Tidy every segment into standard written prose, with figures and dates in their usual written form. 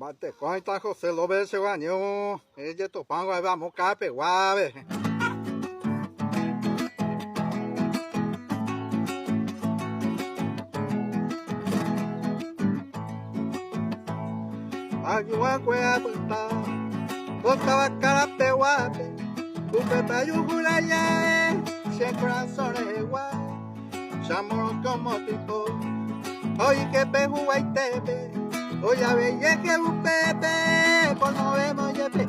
Bate con esta José lo ve se baño. Ella to pango vamos cape guave. Ayuda cuea puta. Boca bacala pe guape. Upe pa yugula ya. Se corazones igual. Chamorro como tipo. Oye que pe jugaitebe. Oye a ver que un pepe. Pues no vemos ya pe.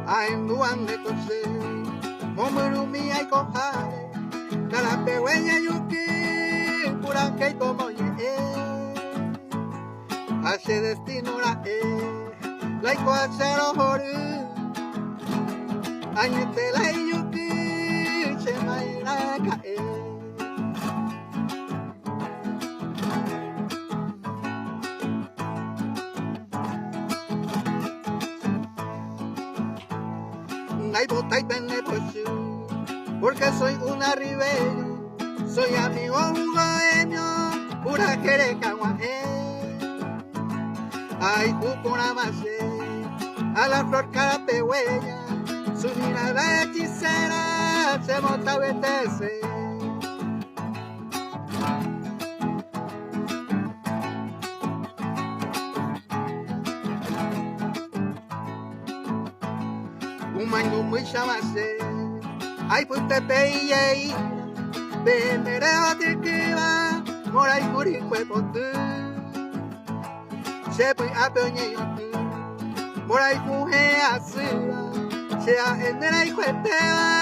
Ay, no ande con se, momurumi ay cojare, carapehueña yuki, pura que como ye, hace destino la iko acero horu, añete la yuki, se maira cae. Ay, bota y tener porque soy una ribera, soy amigo un bohemio, pura quereca guaje. Ay, cucuna macé, a la flor carapehueña, su mirada hechicera se monta betese. Un mango muy chamacé, ay putte peye, be mereo te kiva, morai kuri kwe potu, se pui apeñe yotu, morai kuhe asura, se a enera y kwe tewa.